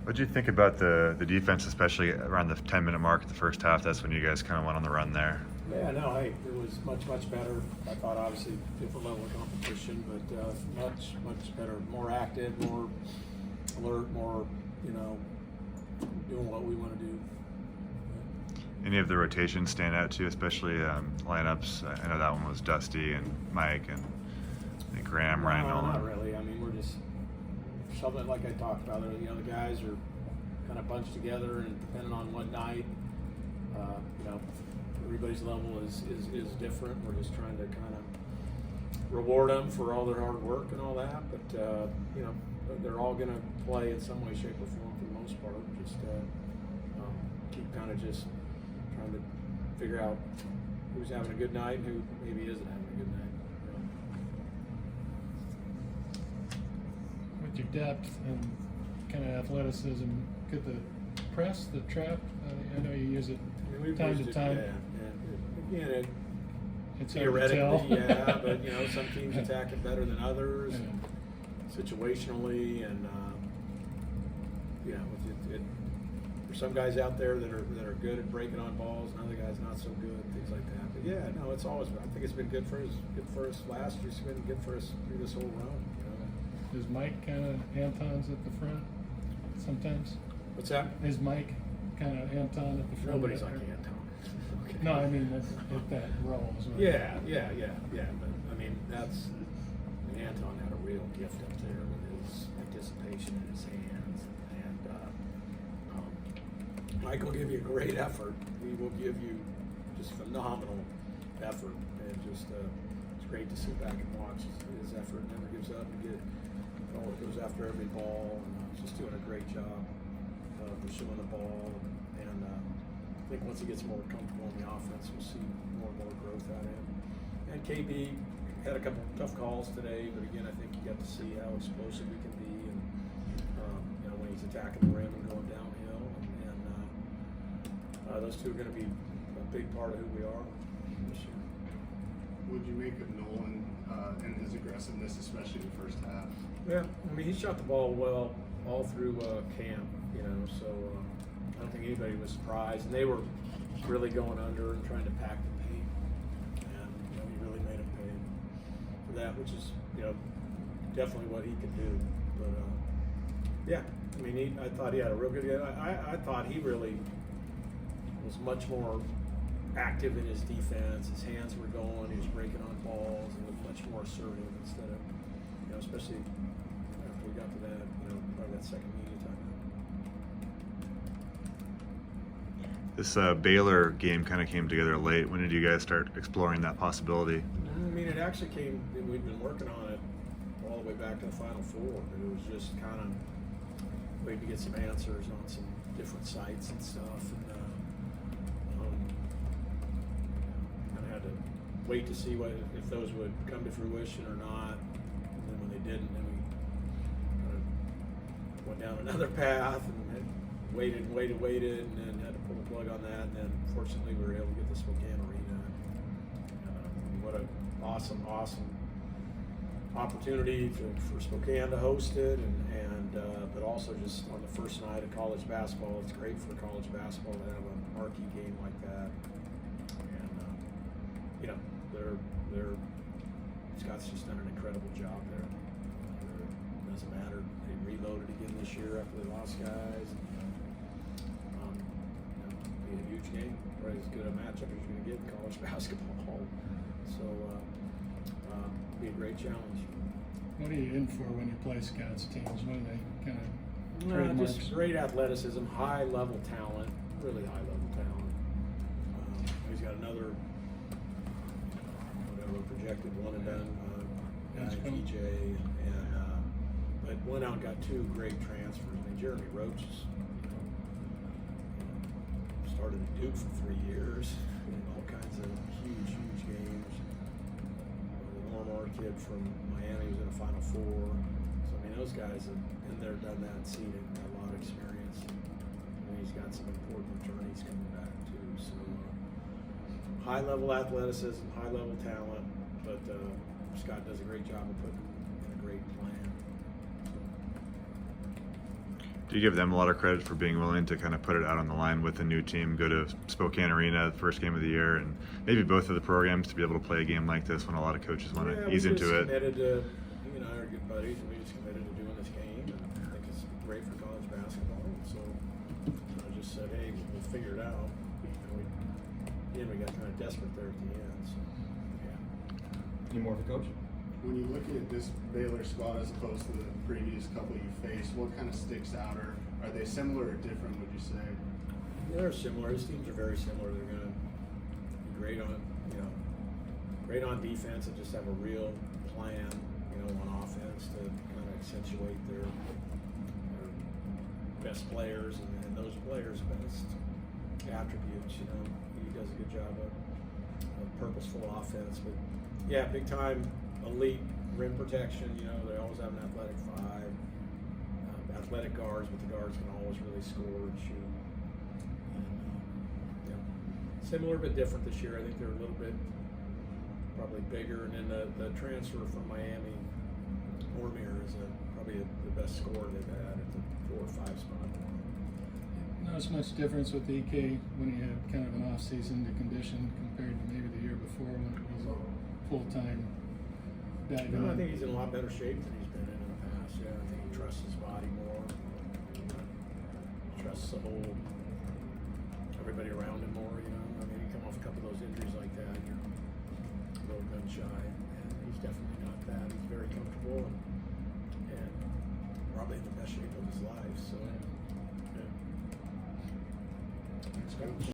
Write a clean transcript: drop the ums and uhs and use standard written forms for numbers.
What did you think about the defense, especially around the 10-minute mark of the first half? That's when you guys kind of went on the run there. Yeah, no, hey, it was much better. I thought obviously different level of competition, but much better, more active, more alert, more, doing what we want to do. Any of the rotations stand out to you, especially lineups? I know that one was Dusty and Mike and I think Graham, Ryan No, Nolan. not really. I mean, we're just something like I talked about. The guys are kind of bunched together, and depending on what night, everybody's level is different. We're just trying to kind of reward them for all their hard work and all that. But they're all going to play in some way, shape, or form for the most part. Just keep kind of just trying to figure out who's having a good night and who maybe isn't having a good night. With your depth and kind of athleticism, could the press, the trap, I know you use it time to time. Yeah. Again, it's theoretically, yeah, but some teams attack it better than others, and situationally, and there's some guys out there that are good at breaking on balls, and other guys not so good, things like that. But yeah, no, it's always. I think it's been good for us last year. It's been good for us through this whole run. Is Mike kind of Anton's at the front sometimes? What's that? Is Mike kind of Anton at the front? Nobody's like Anton. Okay. No, I mean at that role as well. Yeah. But I mean, Anton had a real gift up there with his anticipation in his hands, and Mike will give you a great effort. He will give you just phenomenal effort, and just it's great to sit back and watch his effort. Never gives up. Goes after every ball, and just doing a great job pursuing the ball. And I think once he gets more comfortable in the offense, we'll see more and more growth out of him. And KB had a couple of tough calls today, but again, I think you got to see how explosive he can be, and when he's attacking the rim and going downhill. And those two are going to be a big part of who we are this year. Would you make of Nolan and his aggressiveness, especially in the first half? Yeah, I mean, he shot the ball well all through camp, so I don't think anybody was surprised. And they were really going under and trying to pack the paint, and he really made them pay for that, which is definitely what he could do. But yeah, I mean, I thought he had a real good game. I thought he really was much more active in his defense. His hands were going. He was breaking on balls and was much more assertive instead of, especially after we got to that, probably that second media time. This Baylor game kind of came together late. When did you guys start exploring that possibility? I mean, it actually came. We've been working on it all the way back to the Final Four, but it was just kind of waiting to get some answers on some different sites and stuff. And kind of had to wait to see if those would come to fruition or not. And then when they didn't, then we kind of went down another path and waited, and then had to pull the plug on that. And then fortunately, we were able to get the Spokane Arena. What an awesome opportunity for Spokane to host it, and but also just on the first night of college basketball, it's great for college basketball to have a marquee game like that. And Scott's just done an incredible job there. It doesn't matter. They reloaded again this year after they lost guys. Be a huge game, right? As good a matchup as you're going to get in college basketball. So be a great challenge. What are you in for when you play Scott's teams? What are they kind of trademarks? Just great athleticism, high level talent, really high level talent. He's got another projected one and done guy, EJ, and but went out and got two great transfers. I mean, Jeremy Roach started at Duke for 3 years, in all kinds of huge games. The Normal kid from Miami was in a Final Four. So I mean, those guys have been there, done that, seen it, got a lot of experience. And he's got some important attorneys coming back too. So high level athleticism, high level talent, but Scott does a great job of putting in a great plan. Do you give them a lot of credit for being willing to kind of put it out on the line with a new team, go to Spokane Arena, the first game of the year, and maybe both of the programs to be able to play a game like this when a lot of coaches want to ease into it? Committed to, he and I are good buddies, and we just committed to doing this game, and I think it's great for college basketball. And so I just said, hey, we'll figure it out. And we got kind of desperate there at the end. So yeah. Any more for Coach? When you look at this Baylor squad as opposed to the previous couple you faced, what kind of sticks out, or are they similar or different, would you say? They're similar. These teams are very similar. They're going to be great on, great on defense and just have a real plan, on offense to kind of accentuate their best players and those players' best attributes. He does a good job of purposeful offense, but yeah, big time elite rim protection. They always have an athletic five, athletic guards, but the guards can always really score and shoot. And, similar but different this year. I think they're a little bit probably bigger, and then the transfer from Miami, Ormir, is probably the best scorer they've had at the 4 or 5 spot. Not as much difference with the EK when he had kind of an off-season to condition compared to maybe the year before when it was a full-time dive in. I think he's in a lot better shape than he's been in the past. Yeah, I think he trusts his body more, trusts the whole everybody around him more. I mean, you come off a couple of those injuries like that, you're a little gun shy, and he's definitely not that. He's very comfortable and probably in the best shape of his life. So. Yeah. Thanks, Coach.